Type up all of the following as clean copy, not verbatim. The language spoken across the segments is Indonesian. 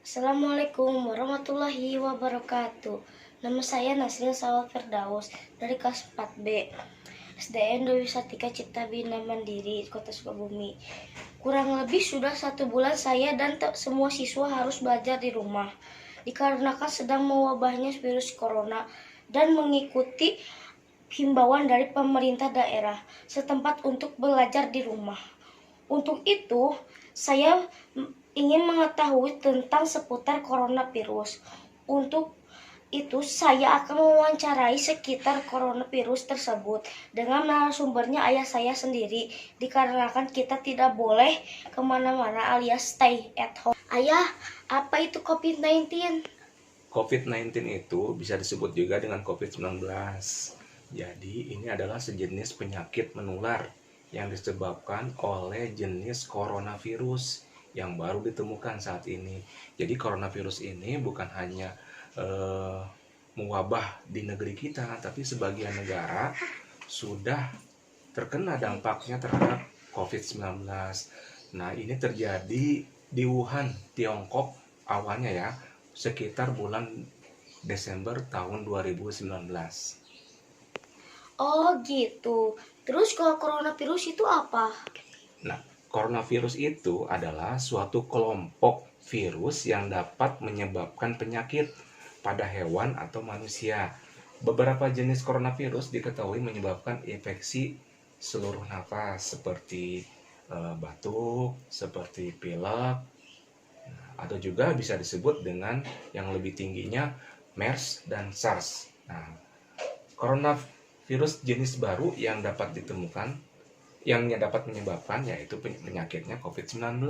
Assalamualaikum warahmatullahi wabarakatuh. Nama saya Nasril Sawal Firdaus dari kelas 4B SDN Dewi Sartika Cipta Bina Mandiri, Kota Sukabumi. Kurang lebih sudah 1 bulan saya dan semua siswa harus belajar di rumah dikarenakan sedang mewabahnya virus corona dan mengikuti himbauan dari pemerintah daerah setempat untuk belajar di rumah. Untuk itu, saya ingin mengetahui tentang seputar coronavirus. Untuk itu, saya akan mewawancarai sekitar coronavirus tersebut dengan narasumbernya ayah saya sendiri, dikarenakan kita tidak boleh kemana-mana alias stay at home. Ayah, apa itu COVID-19? COVID-19 itu bisa disebut juga dengan COVID-19. Jadi ini adalah sejenis penyakit menular yang disebabkan oleh jenis coronavirus yang baru ditemukan saat ini. Jadi coronavirus ini bukan hanya mewabah di negeri kita, tapi sebagian negara sudah terkena dampaknya terhadap COVID-19. Nah, ini terjadi di Wuhan, Tiongkok awalnya ya, sekitar bulan Desember tahun 2019. Oh gitu. Terus kalau coronavirus itu apa? Nah, coronavirus itu adalah suatu kelompok virus yang dapat menyebabkan penyakit pada hewan atau manusia. Beberapa jenis coronavirus diketahui menyebabkan infeksi seluruh nafas seperti batuk, seperti pilek, atau juga bisa disebut dengan yang lebih tingginya MERS dan SARS. Nah, coronavirus jenis baru yang dapat ditemukan yang dapat menyebabkan yaitu penyakitnya COVID-19.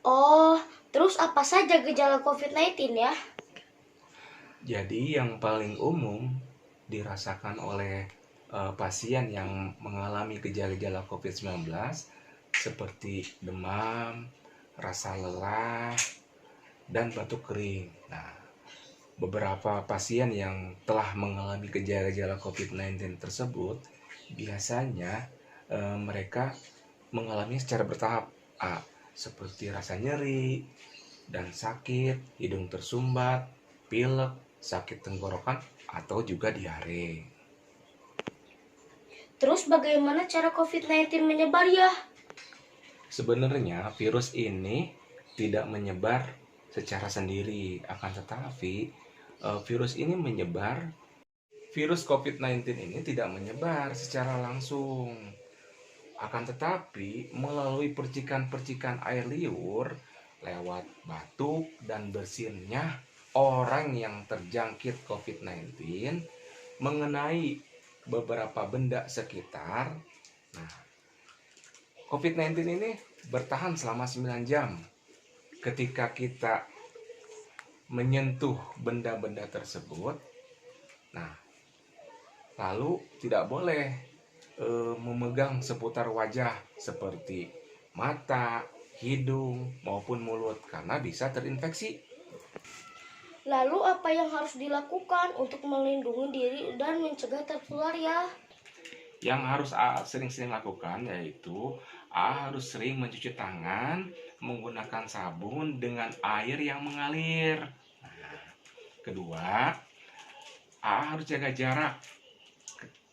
Oh, terus apa saja gejala COVID-19 ya? Jadi yang paling umum dirasakan oleh pasien yang mengalami gejala-gejala COVID-19 seperti demam, rasa lelah, dan batuk kering. Nah, beberapa pasien yang telah mengalami gejala-gejala COVID-19 tersebut biasanya mereka mengalami secara bertahap. Seperti rasa nyeri dan sakit, hidung tersumbat, pilek, sakit tenggorokan, atau juga diare. Terus bagaimana cara COVID-19 menyebar ya? Sebenarnya virus ini tidak menyebar secara sendiri, akan tetapi virus ini menyebar. Virus COVID-19 ini tidak menyebar secara langsung, akan tetapi melalui percikan-percikan air liur lewat batuk dan bersinnya orang yang terjangkit COVID-19 mengenai beberapa benda sekitar. Nah, COVID-19 ini bertahan selama 9 jam. Ketika kita menyentuh benda-benda tersebut, nah, lalu tidak boleh memegang seputar wajah seperti mata, hidung, maupun mulut karena bisa terinfeksi. Lalu apa yang harus dilakukan untuk melindungi diri dan mencegah tertular ya? Yang harus sering-sering lakukan yaitu harus sering mencuci tangan menggunakan sabun dengan air yang mengalir. Nah, kedua, harus jaga jarak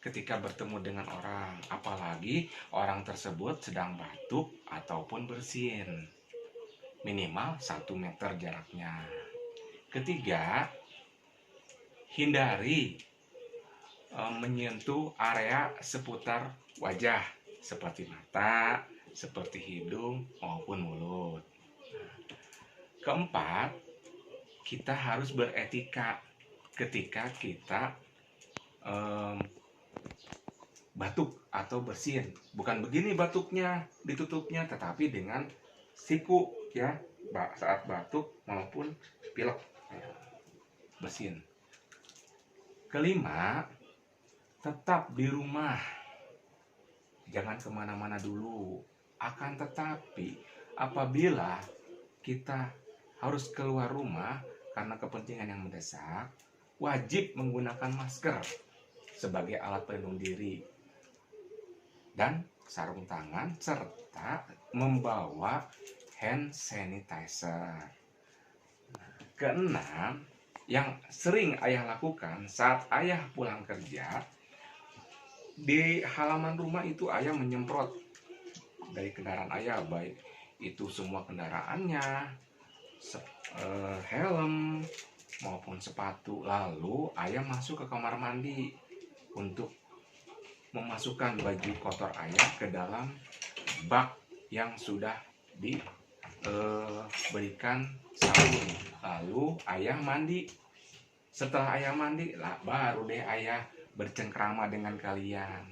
ketika bertemu dengan orang, apalagi orang tersebut sedang batuk ataupun bersin. Minimal 1 meter jaraknya. Ketiga, hindari menyentuh area seputar wajah seperti mata, seperti hidung maupun mulut. Keempat, kita harus beretika ketika kita batuk atau bersin. Bukan begini batuknya ditutupnya, tetapi dengan siku ya saat batuk maupun pilek bersin. Kelima, tetap di rumah, jangan kemana-mana dulu. Akan tetapi apabila kita harus keluar rumah karena kepentingan yang mendesak, wajib menggunakan masker sebagai alat pelindung diri dan sarung tangan serta membawa hand sanitizer. Keenam, yang sering ayah lakukan saat ayah pulang kerja, di halaman rumah itu ayah menyemprot dari kendaraan ayah, baik itu semua kendaraannya, helm maupun sepatu. Lalu ayah masuk ke kamar mandi untuk memasukkan baju kotor ayah ke dalam bak yang sudah diberikan sabun. Lalu ayah mandi. Setelah ayah mandi lah, baru deh ayah bercengkrama dengan kalian.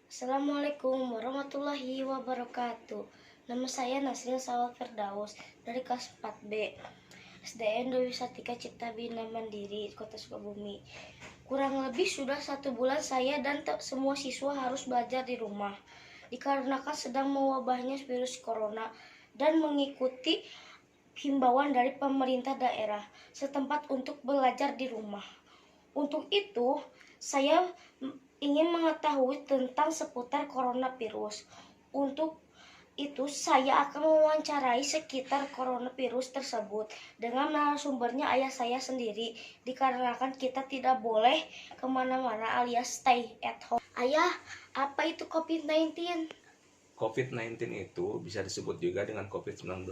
Assalamualaikum warahmatullahi wabarakatuh. Nama saya Nasril Sawal Firdaus dari kelas 4B SDN Dewi Sartika Cipta Bina Mandiri, Kota Sukabumi. Kurang lebih sudah 1 bulan saya dan semua siswa harus belajar di rumah dikarenakan sedang mewabahnya virus corona dan mengikuti himbauan dari pemerintah daerah setempat untuk belajar di rumah. Untuk itu, saya ingin mengetahui tentang seputar coronavirus. Untuk itu, saya akan mewawancarai sekitar coronavirus tersebut dengan narasumbernya ayah saya sendiri, dikarenakan kita tidak boleh kemana-mana alias stay at home. Ayah, apa itu COVID-19? COVID-19 itu bisa disebut juga dengan COVID-19.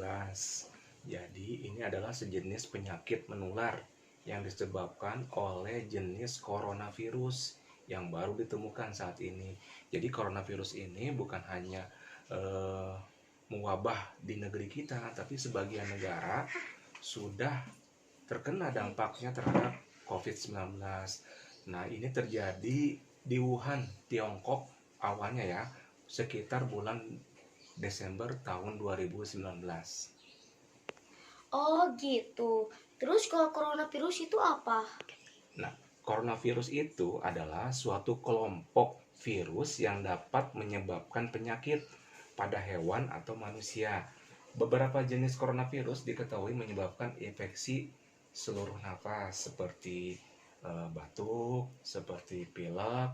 Jadi ini adalah sejenis penyakit menular yang disebabkan oleh jenis coronavirus yang baru ditemukan saat ini. Jadi coronavirus ini bukan hanya mewabah di negeri kita, tapi sebagian negara sudah terkena dampaknya terhadap COVID-19. Nah, ini terjadi di Wuhan, Tiongkok awalnya ya, sekitar bulan Desember tahun 2019. Oh gitu. Terus kalau coronavirus itu apa? Nah, coronavirus itu adalah suatu kelompok virus yang dapat menyebabkan penyakit pada hewan atau manusia. Beberapa jenis coronavirus diketahui menyebabkan infeksi seluruh nafas seperti batuk, seperti pilek,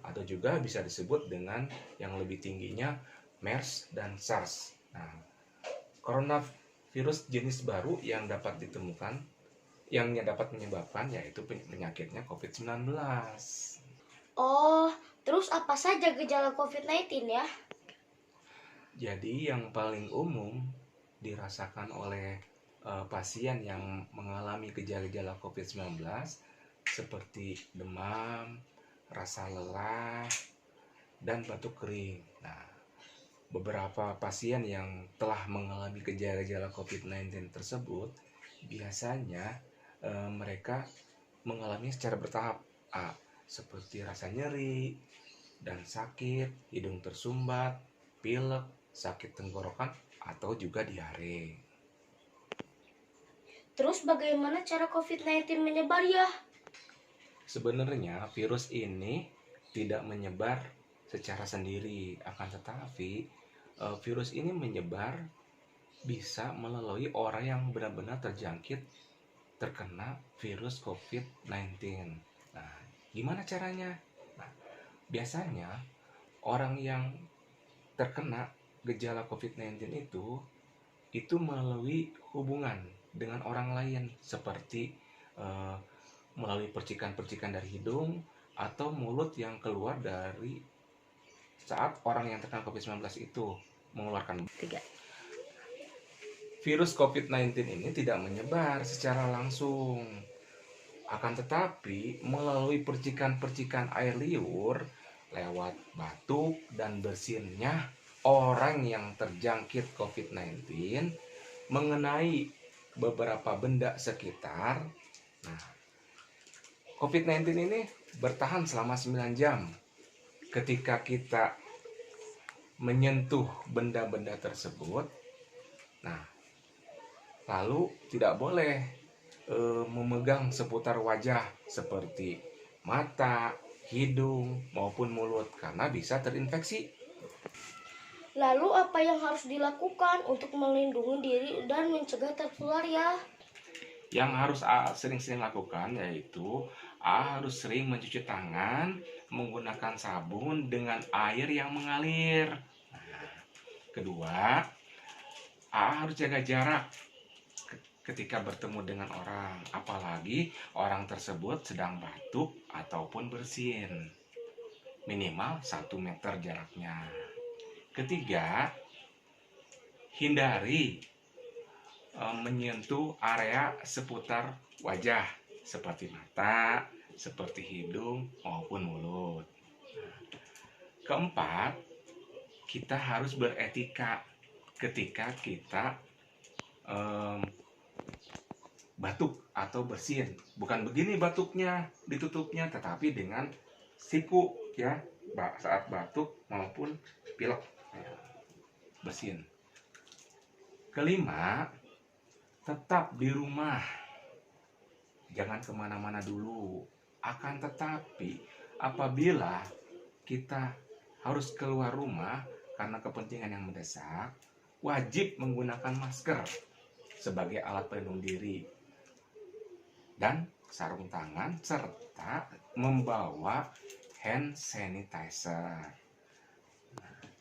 atau juga bisa disebut dengan yang lebih tingginya MERS dan SARS. Nah, coronavirus jenis baru yang dapat ditemukan yang dapat menyebabkan yaitu penyakitnya COVID-19. Oh, terus apa saja gejala COVID-19 ya? Jadi yang paling umum dirasakan oleh pasien yang mengalami gejala-gejala COVID-19 seperti demam, rasa lelah, dan batuk kering. Nah, beberapa pasien yang telah mengalami gejala-gejala COVID-19 tersebut biasanya mereka mengalami secara bertahap. Seperti rasa nyeri dan sakit, hidung tersumbat, pilek, sakit tenggorokan, atau juga diare. Terus bagaimana cara COVID-19 menyebar ya? Sebenarnya virus ini tidak menyebar secara sendiri, akan tetapi virus ini menyebar bisa melalui orang yang benar-benar terkena virus COVID-19. Nah, gimana caranya? Nah, biasanya orang yang terkena gejala COVID-19 itu melalui hubungan dengan orang lain seperti melalui percikan-percikan dari hidung atau mulut yang keluar dari saat orang yang terkena COVID-19 itu mengeluarkan. Virus COVID-19 ini tidak menyebar secara langsung, akan tetapi melalui percikan-percikan air liur lewat batuk dan bersinnya orang yang terjangkit COVID-19 mengenai beberapa benda sekitar. Nah, COVID-19 ini bertahan selama 9 jam. Ketika kita menyentuh benda-benda tersebut, nah, lalu tidak boleh memegang seputar wajah seperti mata, hidung, maupun mulut karena bisa terinfeksi. Lalu apa yang harus dilakukan untuk melindungi diri dan mencegah tertular ya? Yang harus sering-sering lakukan yaitu harus sering mencuci tangan menggunakan sabun dengan air yang mengalir. Nah, kedua, harus jaga jarak ketika bertemu dengan orang, apalagi orang tersebut sedang batuk ataupun bersin. Minimal 1 meter jaraknya. Ketiga, hindari menyentuh area seputar wajah seperti mata, seperti hidung maupun mulut. Keempat, kita harus beretika ketika kita batuk atau bersin. Bukan begini batuknya, ditutupnya, tetapi dengan siku ya, saat batuk maupun pilek, ya, bersin. Kelima, tetap di rumah, jangan kemana-mana dulu. Akan tetapi apabila kita harus keluar rumah karena kepentingan yang mendesak, wajib menggunakan masker sebagai alat pelindung diri dan sarung tangan serta membawa hand sanitizer.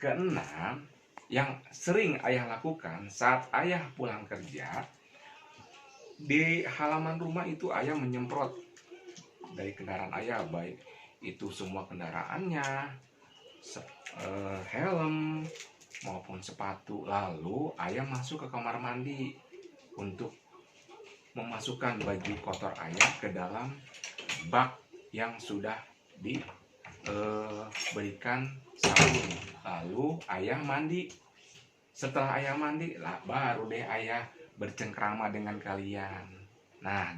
Keenam, yang sering ayah lakukan saat ayah pulang kerja, di halaman rumah itu ayah menyemprot dari kendaraan ayah, baik itu semua kendaraannya, helm maupun sepatu. Lalu ayah masuk ke kamar mandi untuk memasukkan baju kotor ayah ke dalam bak yang sudah diberikan sabun. Lalu ayah mandi. Setelah ayah mandi lah, baru deh ayah bercengkrama dengan kalian. Nah,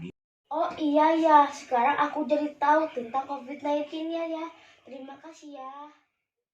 Oh iya ya, sekarang aku jadi tahu tentang COVID-19 ya. Terima kasih ya.